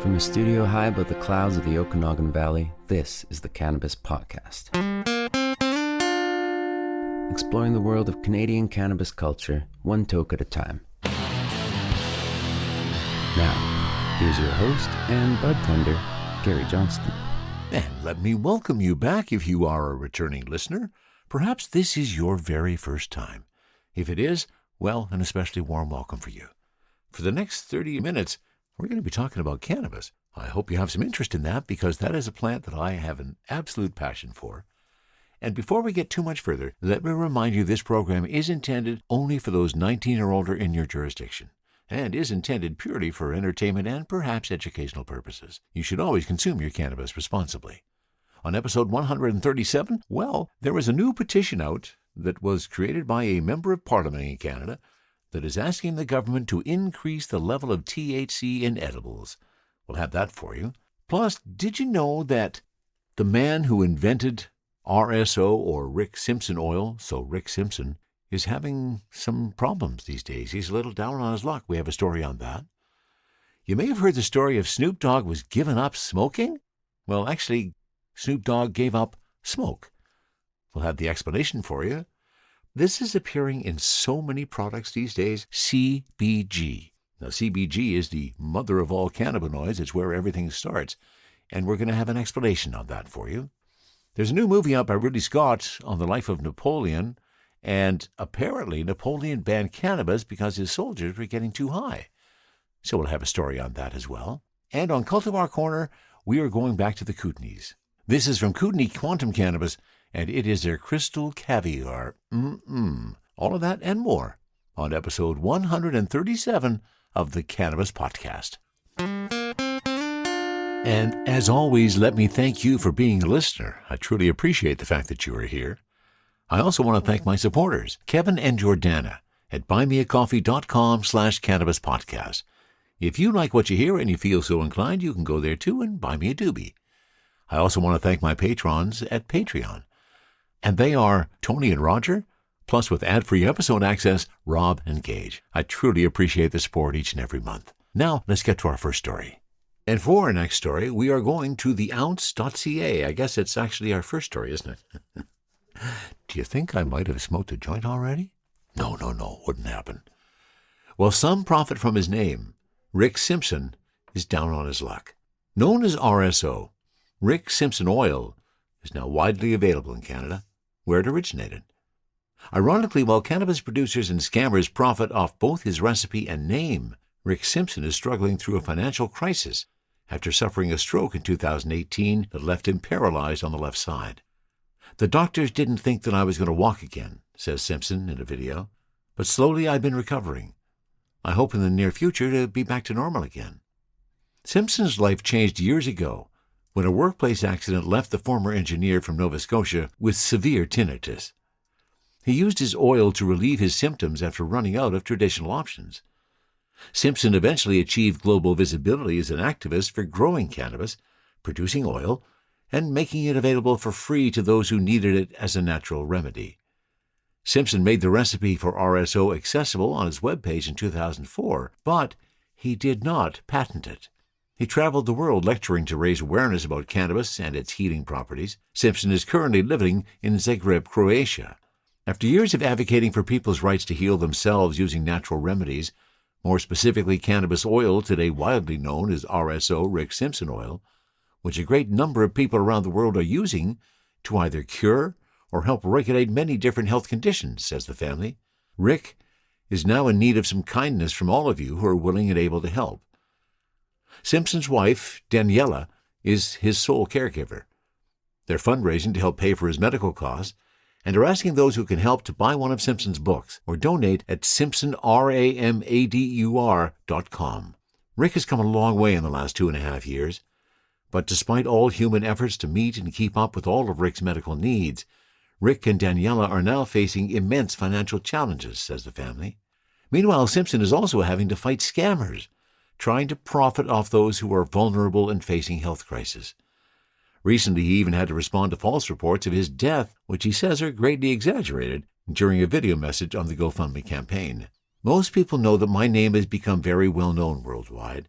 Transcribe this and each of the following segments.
From a studio high above the clouds of the Okanagan Valley, this is the Cannabis Podcast. Exploring the world of Canadian cannabis culture, one toke at a time. Now, here's your host and bud tender, Gary Johnston. And let me welcome you back if you are a returning listener. Perhaps this is your very first time. If it is, well, an especially warm welcome for you. For the next 30 minutes, we're going to be talking about cannabis. I hope you have some interest in that because that is a plant that I have an absolute passion for. And before we get too much further, let me remind you this program is intended only for those 19 or older in your jurisdiction and is intended purely for entertainment and perhaps educational purposes. You should always consume your cannabis responsibly. On episode 137, well, there was a new petition out that was created by a member of Parliament in Canada that is asking the government to increase the level of THC in edibles. We'll have that for you. Plus, did you know that the man who invented RSO or Rick Simpson oil, so Rick Simpson, is having some problems these days. He's a little down on his luck. We have a story on that. You may have heard the story of Snoop Dogg was giving up smoking. Well, actually, Snoop Dogg gave up smoke. We'll have the explanation for you. This is appearing in so many products these days, CBG. Now, CBG is the mother of all cannabinoids. It's where everything starts. And we're going to have an explanation on that for you. There's a new movie out by Ridley Scott on the life of Napoleon. And apparently, Napoleon banned cannabis because his soldiers were getting too high. So we'll have a story on that as well. And on Cultivar Corner, we are going back to the Kootenays. This is from Kootenay Quantum Cannabis, and it is their crystal caviar. All of that and more on episode 137 of the Cannabis Podcast. And as always, let me thank you for being a listener. I truly appreciate the fact that you are here. I also want to thank my supporters, Kevin and Jordana, at buymeacoffee.com/cannabispodcast. If you like what you hear and you feel so inclined, you can go there too and buy me a doobie. I also want to thank my patrons at Patreon. And they are Tony and Roger, plus with ad-free episode access, Rob and Gage. I truly appreciate the support each and every month. Now, let's get to our first story. And for our next story, we are going to theounce.ca. I guess it's actually our first story, isn't it? Do you think I might have smoked a joint already? No, wouldn't happen. Well, some profit from his name. Rick Simpson is down on his luck. Known as RSO, Rick Simpson oil is now widely available in Canada, where it originated. Ironically, while cannabis producers and scammers profit off both his recipe and name, Rick Simpson is struggling through a financial crisis after suffering a stroke in 2018 that left him paralyzed on the left side. The doctors didn't think that I was going to walk again, says Simpson in a video, but slowly I've been recovering. I hope in the near future to be back to normal again. Simpson's life changed years ago when a workplace accident left the former engineer from Nova Scotia with severe tinnitus. He used his oil to relieve his symptoms after running out of traditional options. Simpson eventually achieved global visibility as an activist for growing cannabis, producing oil, and making it available for free to those who needed it as a natural remedy. Simpson made the recipe for RSO accessible on his webpage in 2004, but he did not patent it. He traveled the world lecturing to raise awareness about cannabis and its healing properties. Simpson is currently living in Zagreb, Croatia. After years of advocating for people's rights to heal themselves using natural remedies, more specifically cannabis oil, today widely known as RSO Rick Simpson oil, which a great number of people around the world are using to either cure or help regulate many different health conditions, says the family. Rick is now in need of some kindness from all of you who are willing and able to help. Simpson's wife, Daniela, is his sole caregiver. They're fundraising to help pay for his medical costs and are asking those who can help to buy one of Simpson's books or donate at simpsonramadur.com. Rick has come a long way in the last 2.5 years, but despite all human efforts to meet and keep up with all of Rick's medical needs, Rick and Daniela are now facing immense financial challenges, says the family. Meanwhile, Simpson is also having to fight scammers, trying to profit off those who are vulnerable and facing health crisis. Recently, he even had to respond to false reports of his death, which he says are greatly exaggerated, during a video message on the GoFundMe campaign. Most people know that my name has become very well known worldwide,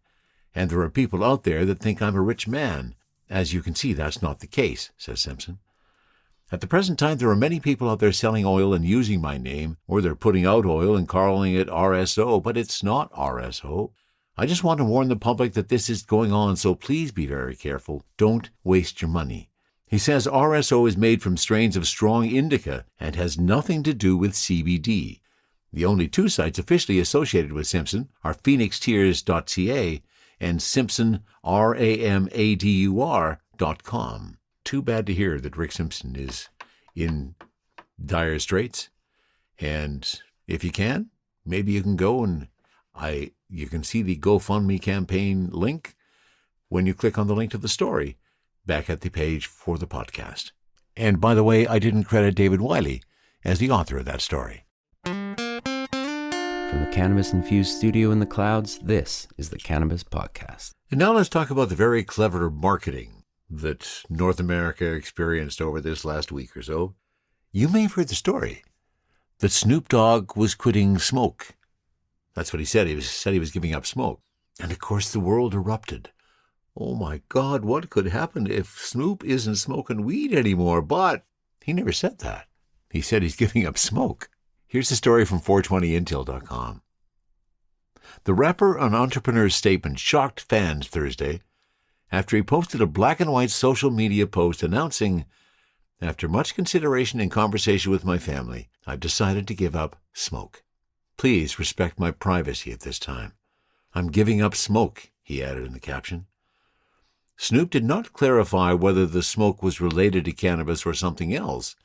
And there are people out there that think I'm a rich man. As you can see, that's not the case, says Simpson. At the present time, there are many people out there selling oil and using my name, or they're putting out oil and calling it RSO, but it's not RSO. I just want to warn the public that this is going on, so please be very careful. Don't waste your money. He says RSO is made from strains of strong indica and has nothing to do with CBD. The only two sites officially associated with Simpson are phoenixtears.ca and simpsonramadur.com. Too bad to hear that Rick Simpson is in dire straits. And if you can, maybe you can go and you can see the GoFundMe campaign link when you click on the link to the story back at the page for the podcast. And by the way, I didn't credit David Wiley as the author of that story. From the cannabis-infused studio in the clouds, this is the Cannabis Podcast. And now let's talk about the very clever marketing that North America experienced over this last week or so. You may have heard the story that Snoop Dogg was quitting smoke. That's what he said. He said he was giving up smoke. And of course the world erupted. Oh my God, what could happen if Snoop isn't smoking weed anymore? But he never said that. He said he's giving up smoke. Here's the story from 420intel.com. The rapper and entrepreneur's statement shocked fans Thursday after he posted a black and white social media post announcing, "After much consideration and conversation with my family, I've decided to give up smoke. Please respect my privacy at this time. I'm giving up smoke," he added in the caption. Snoop did not clarify whether the smoke was related to cannabis or something else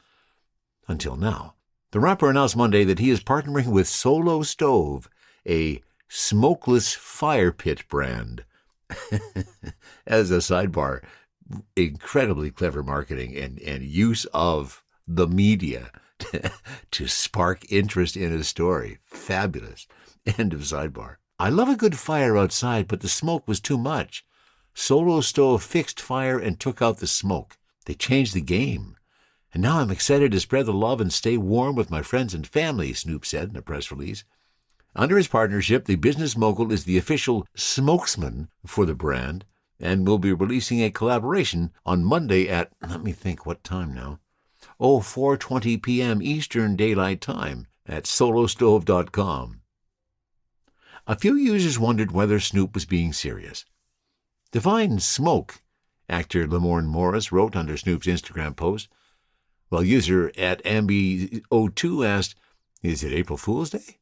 until now. The rapper announced Monday that he is partnering with Solo Stove, a smokeless fire pit brand. As a sidebar, incredibly clever marketing and use of the media to spark interest in a story. Fabulous. End of sidebar. I love a good fire outside, but the smoke was too much. Solo Stove fixed fire and took out the smoke. They changed the game. And now I'm excited to spread the love and stay warm with my friends and family, Snoop said in a press release. Under his partnership, the business mogul is the official spokesman for the brand and will be releasing a collaboration on Monday at, let me think, what time now? 4:20 p.m. Eastern Daylight Time at solostove.com. A few users wondered whether Snoop was being serious. Define smoke, actor Lamorne Morris wrote under Snoop's Instagram post, while user at Ambi02 asked, "Is it April Fool's Day?"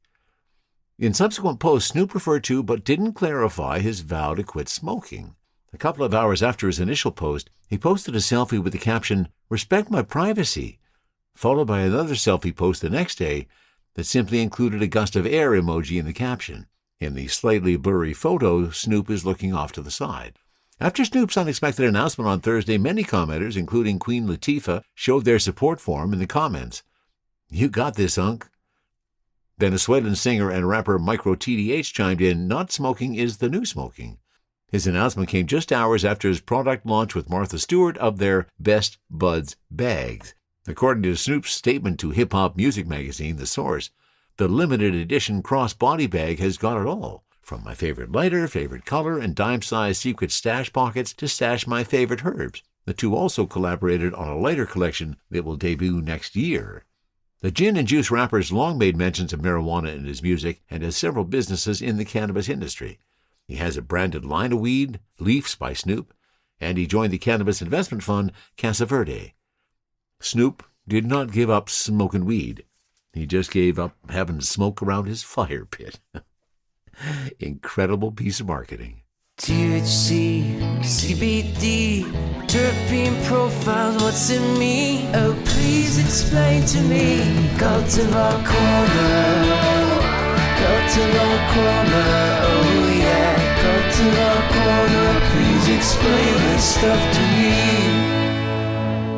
In subsequent posts, Snoop referred to but didn't clarify his vow to quit smoking. A couple of hours after his initial post, he posted a selfie with the caption, "Respect my privacy," followed by another selfie post the next day that simply included a gust of air emoji in the caption. In the slightly blurry photo, Snoop is looking off to the side. After Snoop's unexpected announcement on Thursday, many commenters, including Queen Latifah, showed their support for him in the comments. "You got this, Unc." Venezuelan singer and rapper Micro TDH chimed in, "Not smoking is the new smoking." His announcement came just hours after his product launch with Martha Stewart of their Best Buds bags. According to Snoop's statement to hip-hop music magazine, The Source, the limited edition cross-body bag has got it all, from my favorite lighter, favorite color, and dime-sized secret stash pockets to stash my favorite herbs. The two also collaborated on a lighter collection that will debut next year. The gin and juice rapper has long made mentions of marijuana in his music and has several businesses in the cannabis industry. He has a branded line of weed, Leafs by Snoop, and he joined the cannabis investment fund Casa Verde. Snoop did not give up smoking weed. He just gave up having to smoke around his fire pit. Incredible piece of marketing. THC, CBD, terpene profiles, what's in me? Oh, please explain to me. Cultivar Corner, Cultivar Corner, oh yeah. Cultivar Corner, please explain this stuff to me.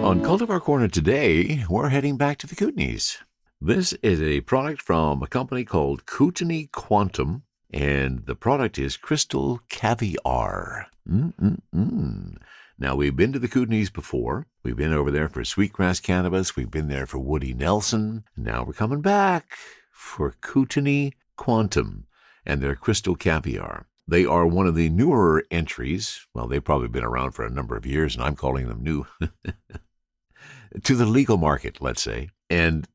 On Cultivar Corner today, we're heading back to the Kootenays. This is a product from a company called Kootenay Quantum, and the product is Crystal Caviar. Now, we've been to the Kootenays before. We've been over there for Sweetgrass Cannabis. We've been there for Woody Nelson. Now we're coming back for Kootenay Quantum and their Crystal Caviar. They are one of the newer entries. Well, they've probably been around for a number of years, and I'm calling them new to the legal market, let's say. And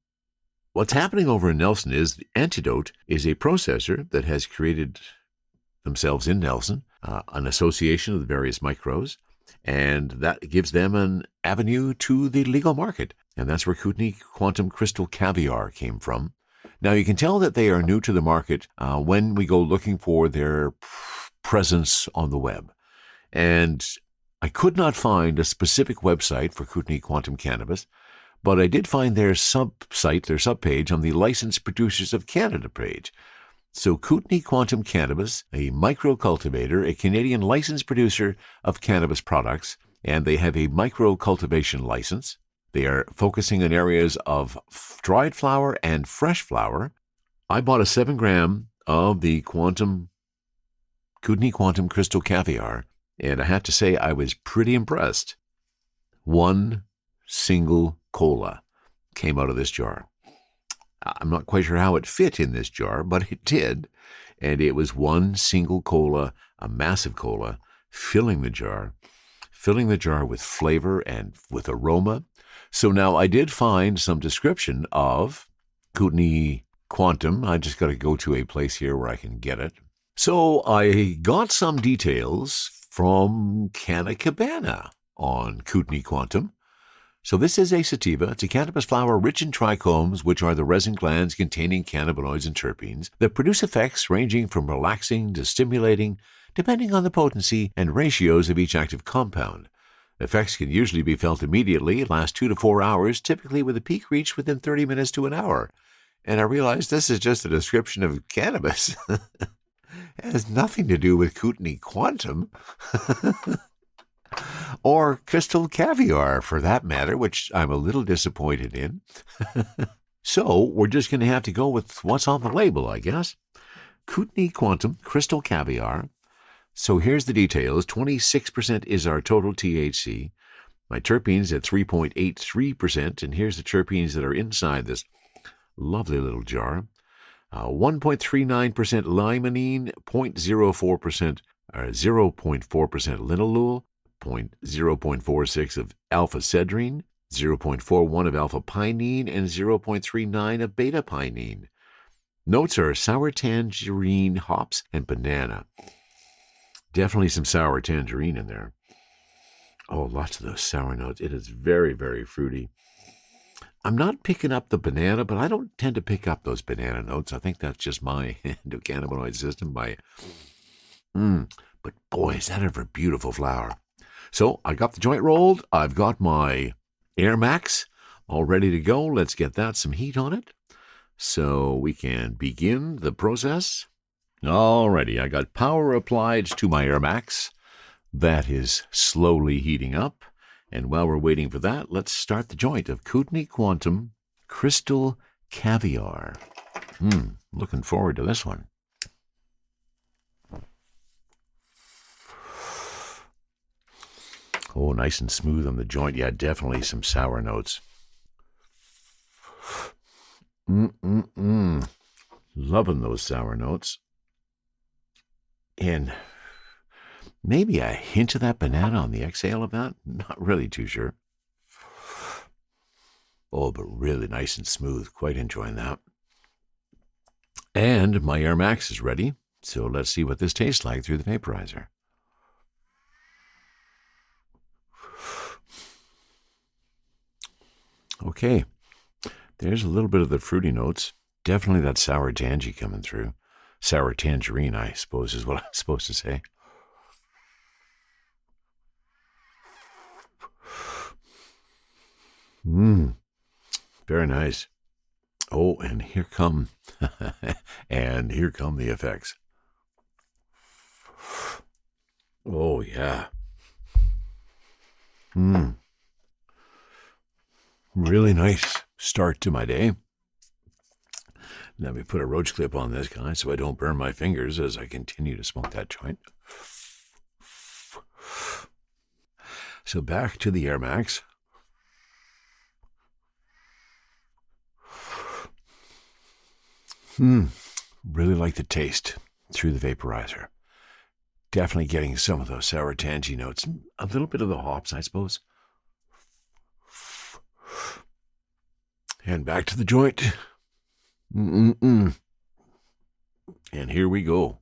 what's happening over in Nelson is the Antidote is a processor that has created themselves in Nelson, an association of the various micros, and that gives them an avenue to the legal market. And that's where Kootenay Quantum Crystal Caviar came from. Now, you can tell that they are new to the market when we go looking for their presence on the web. And I could not find a specific website for Kootenay Quantum Cannabis, but I did find their sub-site, their sub-page on the Licensed Producers of Canada page. So Kootenay Quantum Cannabis, a micro-cultivator, a Canadian licensed producer of cannabis products, and they have a micro-cultivation license. They are focusing on areas of dried flower and fresh flower. I bought a 7 gram of the Kootenay Quantum Crystal Caviar, and I have to say I was pretty impressed. One single cola came out of this jar. I'm not quite sure how it fit in this jar, but it did. And it was one single cola, a massive cola, filling the jar with flavor and with aroma. So now I did find some description of Kootenay Quantum. I just got to go to a place here where I can get it. So I got some details from Canna Cabana on Kootenay Quantum. So this is a sativa. It's a cannabis flower rich in trichomes, which are the resin glands containing cannabinoids and terpenes that produce effects ranging from relaxing to stimulating, depending on the potency and ratios of each active compound. Effects can usually be felt immediately, last 2 to 4 hours, typically with a peak reached within 30 minutes to an hour. And I realized this is just a description of cannabis. It has nothing to do with Kootenay Quantum. Or crystal caviar, for that matter, which I'm a little disappointed in. So we're just going to have to go with what's on the label, I guess. Kootenay Quantum Crystal Caviar. So here's the details. 26% is our total THC. My terpenes at 3.83%, and here's the terpenes that are inside this lovely little jar. 1.39% limonene, 0.04% or 0.4% linalool, 0.46 of alpha-cedrine, 0.41 of alpha-pinene, and 0.39 of beta-pinene. Notes are sour tangerine, hops, and banana. Definitely some sour tangerine in there. Oh, lots of those sour notes. It is very, very fruity. I'm not picking up the banana, but I don't tend to pick up those banana notes. I think that's just my endocannabinoid system. But boy, is that ever a beautiful flower. So I got the joint rolled. I've got my Air Max all ready to go. Let's get that some heat on it so we can begin the process. Alrighty, I got power applied to my Air Max. That is slowly heating up. And while we're waiting for that, let's start the joint of Kootenay Quantum Crystal Caviar. Looking forward to this one. Oh, nice and smooth on the joint. Yeah, definitely some sour notes. Loving those sour notes. And maybe a hint of that banana on the exhale of that. Not really too sure. Oh, but really nice and smooth. Quite enjoying that. And my Air Max is ready. So let's see what this tastes like through the vaporizer. Okay, there's a little bit of the fruity notes. Definitely that sour tangy coming through. Sour tangerine, I suppose, is what I'm supposed to say. Very nice. Oh, and here come the effects. Oh, yeah. Really nice start to my day. Let me put a roach clip on this guy so I don't burn my fingers as I continue to smoke that joint. So back to the Air Max. Really like the taste through the vaporizer. Definitely getting some of those sour tangy notes. A little bit of the hops, I suppose. And back to the joint. And here we go.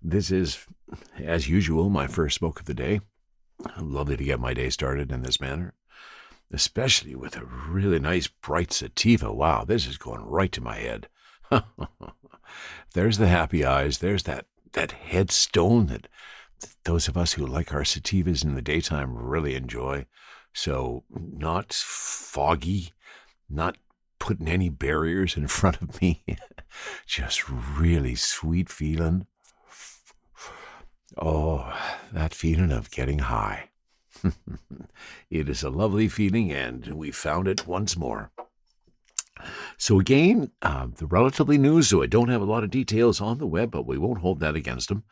This is, as usual, my first smoke of the day. Lovely to get my day started in this manner, especially with a really nice bright sativa. Wow, this is going right to my head. There's the happy eyes. There's that headstone that those of us who like our sativas in the daytime really enjoy. So not foggy, not putting any barriers in front of me. Just really sweet feeling. Oh, that feeling of getting high. It is a lovely feeling, and we found it once more. So again, the relatively new, so I don't have a lot of details on the web, but we won't hold that against them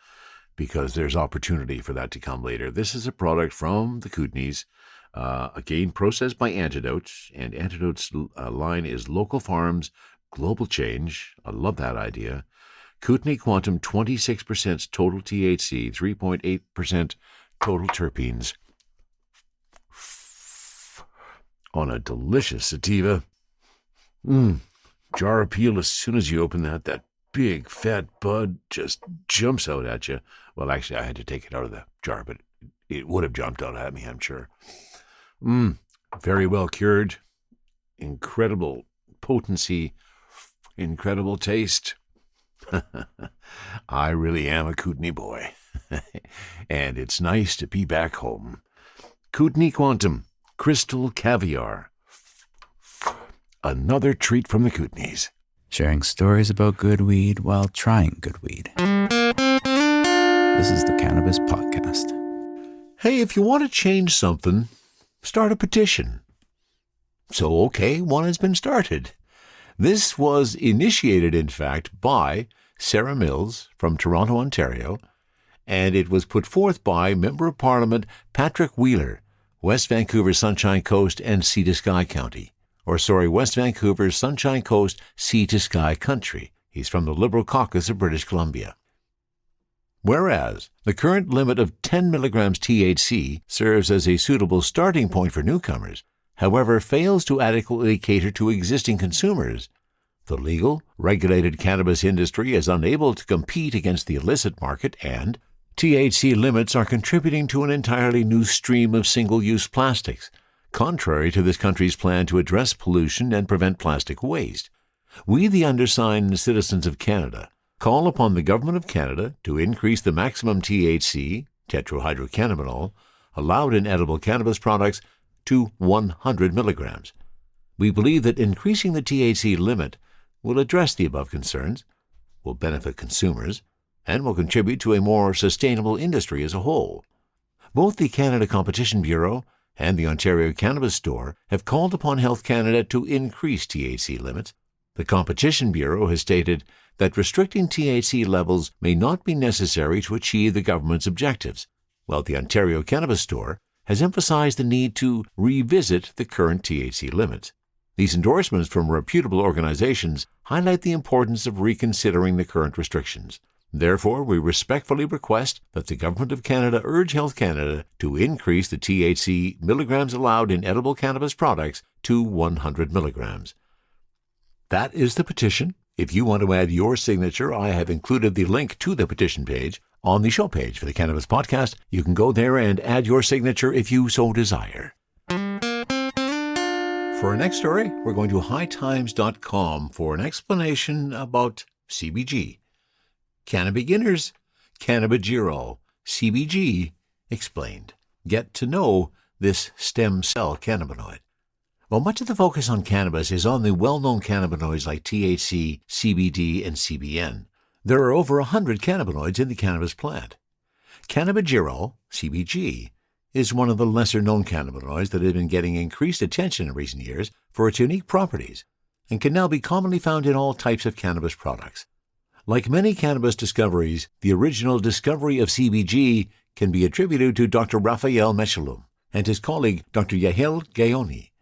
because there's opportunity for that to come later. This is a product from the Kootenays, again, processed by Antidotes, and Antidotes' line is Local Farms, Global Change. I love that idea. Kootenay Quantum, 26% total THC, 3.8% total terpenes. On a delicious sativa. Jar appeal, as soon as you open that big fat bud just jumps out at you. Well, actually, I had to take it out of the jar, but it would have jumped out at me, I'm sure. Very well cured. Incredible potency. Incredible taste. I really am a Kootenay boy. And it's nice to be back home. Kootenay Quantum, Crystal Caviar. Another treat from the Kootenays. Sharing stories about good weed while trying good weed. This is the Cannabis Podcast. Hey, if you want to change something, start a petition. So, okay, one has been started. This was initiated, in fact, by Sarah Mills from Toronto, Ontario, and it was put forth by Member of Parliament Patrick Wheeler, West Vancouver, Sunshine Coast, and Sea to Sky County. West Vancouver, Sunshine Coast, Sea to Sky Country. He's from the Liberal Caucus of British Columbia. Whereas the current limit of 10 milligrams THC serves as a suitable starting point for newcomers, however, fails to adequately cater to existing consumers, the legal, regulated cannabis industry is unable to compete against the illicit market, and THC limits are contributing to an entirely new stream of single-use plastics, contrary to this country's plan to address pollution and prevent plastic waste. We, the undersigned citizens of Canada, call upon the Government of Canada to increase the maximum THC, tetrahydrocannabinol, allowed in edible cannabis products to 100 milligrams. We believe that increasing the THC limit will address the above concerns, will benefit consumers, and will contribute to a more sustainable industry as a whole. Both the Canada Competition Bureau and the Ontario Cannabis Store have called upon Health Canada to increase THC limits. The Competition Bureau has stated that restricting THC levels may not be necessary to achieve the government's objectives, while the Ontario Cannabis Store has emphasized the need to revisit the current THC limits. These endorsements from reputable organizations highlight the importance of reconsidering the current restrictions. Therefore, we respectfully request that the Government of Canada urge Health Canada to increase the THC milligrams allowed in edible cannabis products to 100 milligrams. That is the petition. If you want to add your signature, I have included the link to the petition page on the show page for the Cannabis Podcast. You can go there and add your signature if you so desire. For our next story, we're going to hightimes.com for an explanation about CBG. Cannabeginners, Cannabigerol, CBG, explained. Get to know this stem cell cannabinoid. While much of the focus on cannabis is on the well-known cannabinoids like THC, CBD, and CBN, there are over 100 cannabinoids in the cannabis plant. Cannabigerol, CBG, is one of the lesser-known cannabinoids that have been getting increased attention in recent years for its unique properties and can now be commonly found in all types of cannabis products. Like many cannabis discoveries, the original discovery of CBG can be attributed to Dr. Raphael Mechoulam and his colleague Dr. Yael Gayoni.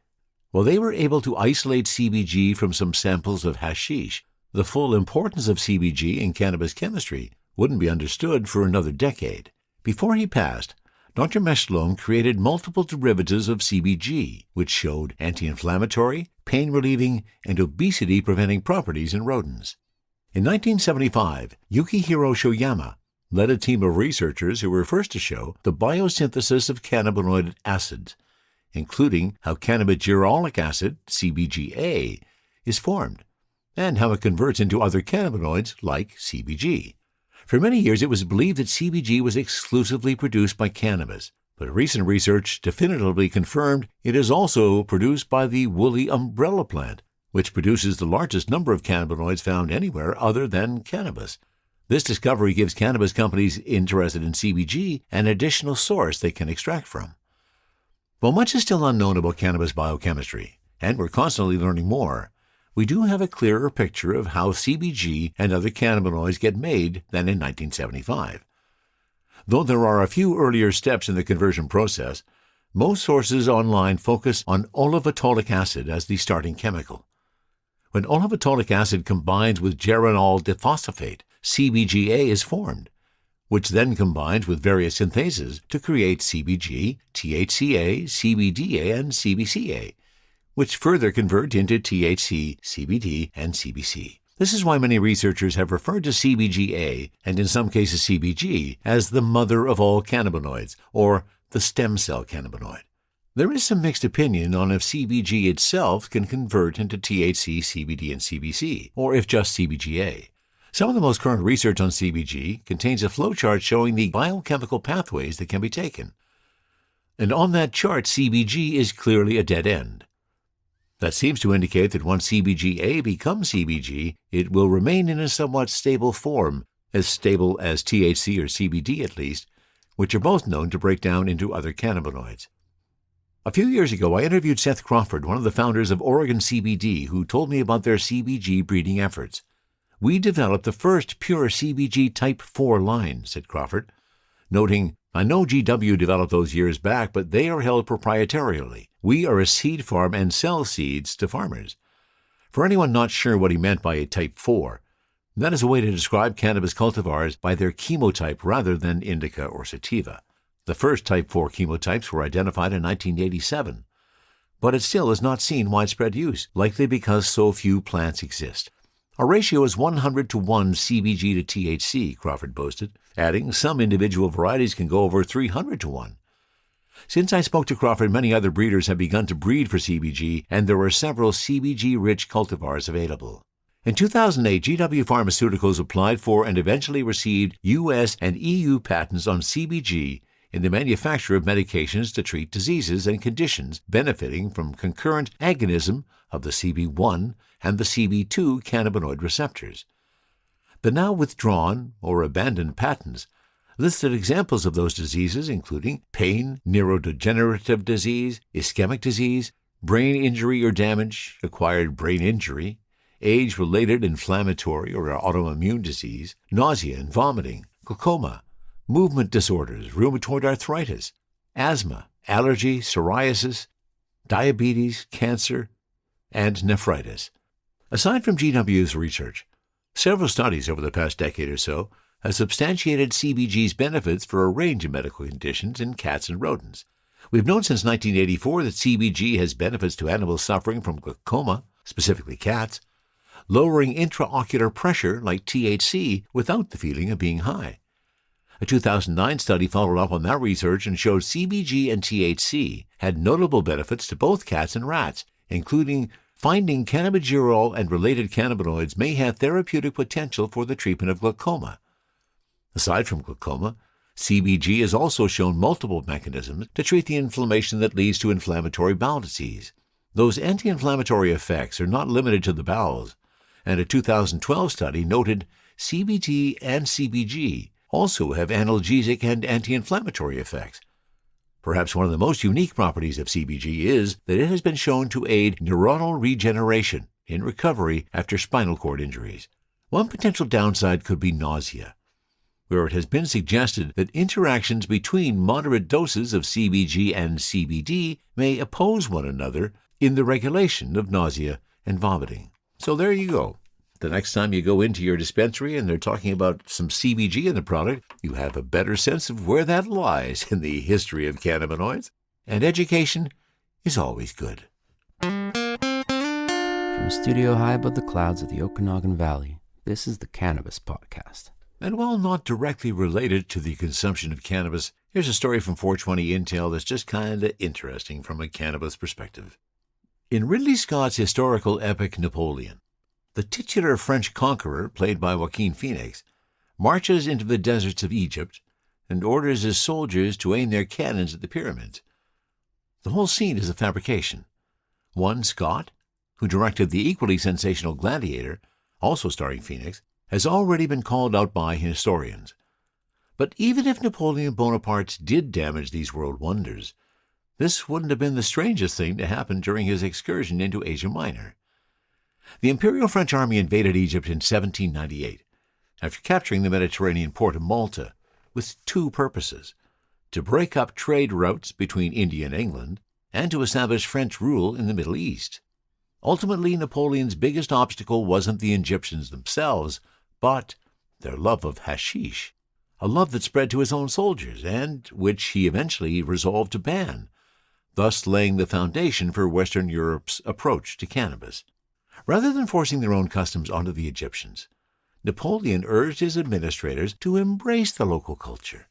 While they were able to isolate CBG from some samples of hashish, the full importance of CBG in cannabis chemistry wouldn't be understood for another decade. Before he passed, Dr. Meshlom created multiple derivatives of CBG, which showed anti-inflammatory, pain-relieving, and obesity-preventing properties in rodents. In 1975, Yukihiro Shoyama led a team of researchers who were first to show the biosynthesis of cannabinoid acids, including how cannabigerolic acid, CBGA, is formed, and how it converts into other cannabinoids like CBG. For many years, it was believed that CBG was exclusively produced by cannabis, but recent research definitively confirmed it is also produced by the woolly umbrella plant, which produces the largest number of cannabinoids found anywhere other than cannabis. This discovery gives cannabis companies interested in CBG an additional source they can extract from. While much is still unknown about cannabis biochemistry, and we're constantly learning more, we do have a clearer picture of how CBG and other cannabinoids get made than in 1975. Though there are a few earlier steps in the conversion process, most sources online focus on olivetolic acid as the starting chemical. When olivetolic acid combines with geranyl diphosphate, CBGA is formed, which then combines with various synthases to create CBG, THCA, CBDA, and CBCA, which further convert into THC, CBD, and CBC. This is why many researchers have referred to CBGA, and in some cases CBG, as the mother of all cannabinoids, or the stem cell cannabinoid. There is some mixed opinion on if CBG itself can convert into THC, CBD, and CBC, or if just CBGA. Some of the most current research on CBG contains a flowchart showing the biochemical pathways that can be taken. And on that chart, CBG is clearly a dead end. That seems to indicate that once CBGA becomes CBG, it will remain in a somewhat stable form, as stable as THC or CBD at least, which are both known to break down into other cannabinoids. A few years ago, I interviewed Seth Crawford, one of the founders of Oregon CBD, who told me about their CBG breeding efforts. "We developed the first pure CBG Type 4 line," said Crawford, noting, "I know GW developed those years back, but they are held proprietarily. We are a seed farm and sell seeds to farmers." For anyone not sure what he meant by a Type 4, that is a way to describe cannabis cultivars by their chemotype rather than indica or sativa. The first Type 4 chemotypes were identified in 1987, but it still has not seen widespread use, likely because so few plants exist. Our ratio is 100 to 1 CBG to THC, Crawford boasted, adding some individual varieties can go over 300 to 1. Since I spoke to Crawford, many other breeders have begun to breed for CBG, and there are several CBG-rich cultivars available. In 2008, GW Pharmaceuticals applied for and eventually received U.S. and EU patents on CBG in the manufacture of medications to treat diseases and conditions benefiting from concurrent agonism of the CB1 and the CB2 cannabinoid receptors. The now withdrawn or abandoned patents listed examples of those diseases including pain, neurodegenerative disease, ischemic disease, brain injury or damage, acquired brain injury, age-related inflammatory or autoimmune disease, nausea and vomiting, glaucoma, movement disorders, rheumatoid arthritis, asthma, allergy, psoriasis, diabetes, cancer, and nephritis. Aside from GW's research, several studies over the past decade or so have substantiated CBG's benefits for a range of medical conditions in cats and rodents. We've known since 1984 that CBG has benefits to animals suffering from glaucoma, specifically cats, lowering intraocular pressure like THC without the feeling of being high. A 2009 study followed up on that research and showed CBG and THC had notable benefits to both cats and rats, including finding cannabigerol and related cannabinoids may have therapeutic potential for the treatment of glaucoma. Aside from glaucoma, CBG has also shown multiple mechanisms to treat the inflammation that leads to inflammatory bowel disease. Those anti-inflammatory effects are not limited to the bowels, and a 2012 study noted CBD and CBG also have analgesic and anti-inflammatory effects. Perhaps one of the most unique properties of CBG is that it has been shown to aid neuronal regeneration in recovery after spinal cord injuries. One potential downside could be nausea, where it has been suggested that interactions between moderate doses of CBG and CBD may oppose one another in the regulation of nausea and vomiting. So there you go. The next time you go into your dispensary and they're talking about some CBG in the product, you have a better sense of where that lies in the history of cannabinoids. And education is always good. From a studio high above the clouds of the Okanagan Valley, this is the Cannabis Podcast. And while not directly related to the consumption of cannabis, here's a story from 420 Intel that's just kind of interesting from a cannabis perspective. In Ridley Scott's historical epic Napoleon, the titular French conqueror, played by Joaquin Phoenix, marches into the deserts of Egypt and orders his soldiers to aim their cannons at the pyramids. The whole scene is a fabrication. One, Scott, who directed the equally sensational Gladiator, also starring Phoenix, has already been called out by historians. But even if Napoleon Bonaparte did damage these world wonders, this wouldn't have been the strangest thing to happen during his excursion into Asia Minor. The Imperial French army invaded Egypt in 1798, after capturing the Mediterranean port of Malta, with two purposes: to break up trade routes between India and England, and to establish French rule in the Middle East. Ultimately, Napoleon's biggest obstacle wasn't the Egyptians themselves, but their love of hashish, a love that spread to his own soldiers, and which he eventually resolved to ban, thus laying the foundation for Western Europe's approach to cannabis. Rather than forcing their own customs onto the Egyptians, Napoleon urged his administrators to embrace the local culture.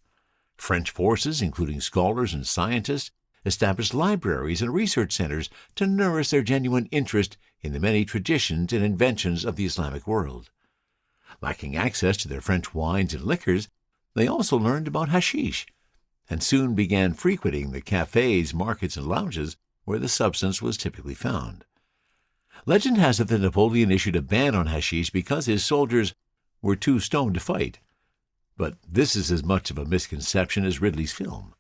French forces, including scholars and scientists, established libraries and research centers to nourish their genuine interest in the many traditions and inventions of the Islamic world. Lacking access to their French wines and liquors, they also learned about hashish, and soon began frequenting the cafes, markets, and lounges where the substance was typically found. Legend has it that Napoleon issued a ban on hashish because his soldiers were too stoned to fight. But this is as much of a misconception as Ridley's film.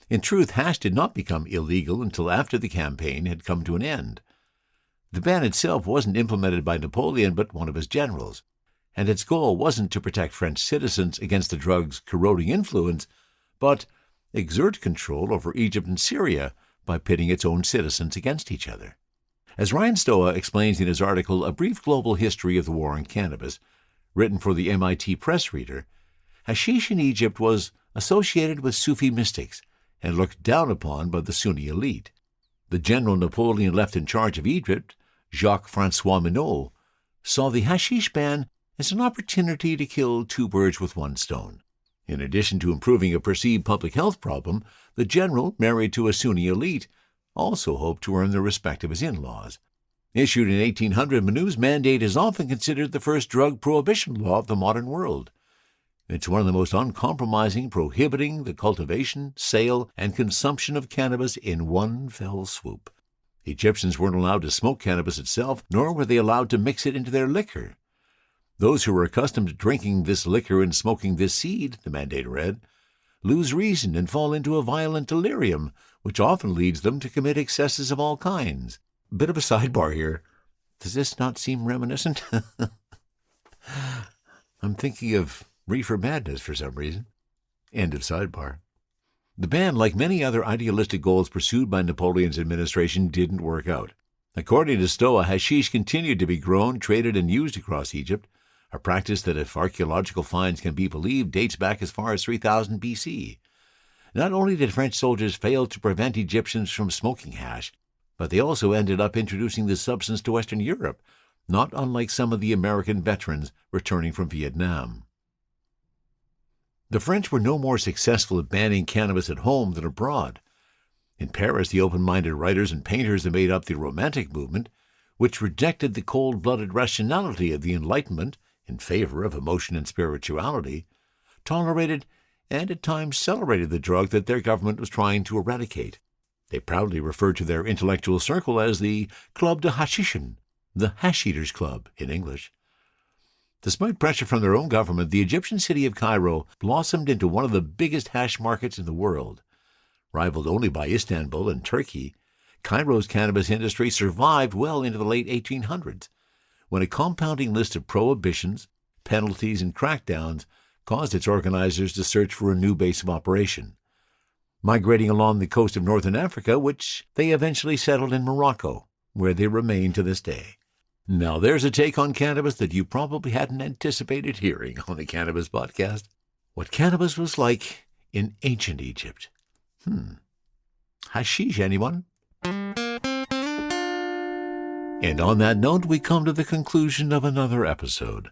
In truth, hash did not become illegal until after the campaign had come to an end. The ban itself wasn't implemented by Napoleon but one of his generals, and its goal wasn't to protect French citizens against the drug's corroding influence, but exert control over Egypt and Syria by pitting its own citizens against each other. As Ryan Stoa explains in his article A Brief Global History of the War on Cannabis, written for the MIT Press Reader, hashish in Egypt was associated with Sufi mystics and looked down upon by the Sunni elite. The general Napoleon left in charge of Egypt, Jacques-François Minot, saw the hashish ban as an opportunity to kill two birds with one stone. In addition to improving a perceived public health problem, the general, married to a Sunni elite, also hoped to earn the respect of his in-laws. Issued in 1800, Minot's mandate is often considered the first drug prohibition law of the modern world. It's one of the most uncompromising, prohibiting the cultivation, sale, and consumption of cannabis in one fell swoop. Egyptians weren't allowed to smoke cannabis itself, nor were they allowed to mix it into their liquor. Those who were accustomed to drinking this liquor and smoking this seed, the mandate read, lose reason and fall into a violent delirium, which often leads them to commit excesses of all kinds. Bit of a sidebar here. Does this not seem reminiscent? I'm thinking of Reefer Madness for some reason. End of sidebar. The ban, like many other idealistic goals pursued by Napoleon's administration, didn't work out. According to Stoa, hashish continued to be grown, traded, and used across Egypt, a practice that, if archaeological finds can be believed, dates back as far as 3000 BC. Not only did French soldiers fail to prevent Egyptians from smoking hash, but they also ended up introducing the substance to Western Europe, not unlike some of the American veterans returning from Vietnam. The French were no more successful at banning cannabis at home than abroad. In Paris, the open-minded writers and painters that made up the Romantic movement, which rejected the cold-blooded rationality of the Enlightenment in favor of emotion and spirituality, tolerated and at times celebrated the drug that their government was trying to eradicate. They proudly referred to their intellectual circle as the Club de Hashishin, the Hash Eaters Club in English. Despite pressure from their own government, the Egyptian city of Cairo blossomed into one of the biggest hash markets in the world. Rivaled only by Istanbul and Turkey, Cairo's cannabis industry survived well into the late 1800s, when a compounding list of prohibitions, penalties, and crackdowns caused its organizers to search for a new base of operation. Migrating along the coast of northern Africa, which they eventually settled in Morocco, where they remain to this day. Now, there's a take on cannabis that you probably hadn't anticipated hearing on the Cannabis Podcast. What cannabis was like in ancient Egypt. Hashish, anyone? And on that note, we come to the conclusion of another episode.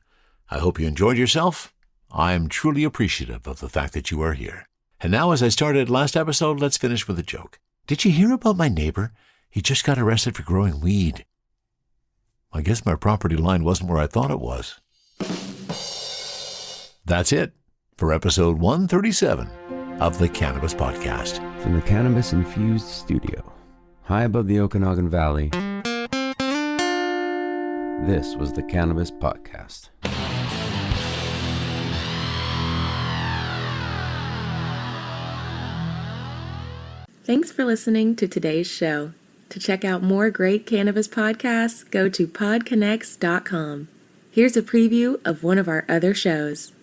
I hope you enjoyed yourself. I am truly appreciative of the fact that you are here. And now, as I started last episode, let's finish with a joke. Did you hear about my neighbor? He just got arrested for growing weed. I guess my property line wasn't where I thought it was. That's it for episode 137 of the Cannabis Podcast. From the cannabis-infused studio, high above the Okanagan Valley, this was the Cannabis Podcast. Thanks for listening to today's show. To check out more great cannabis podcasts, go to podconnects.com. Here's a preview of one of our other shows.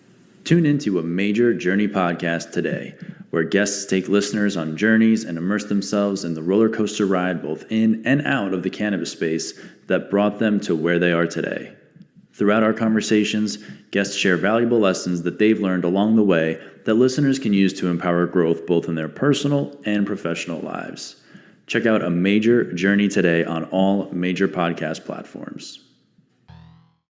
Tune into a major journey podcast today, where guests take listeners on journeys and immerse themselves in the roller coaster ride both in and out of the cannabis space that brought them to where they are today. Throughout our conversations, guests share valuable lessons that they've learned along the way that listeners can use to empower growth both in their personal and professional lives. Check out A Major Journey today on all major podcast platforms.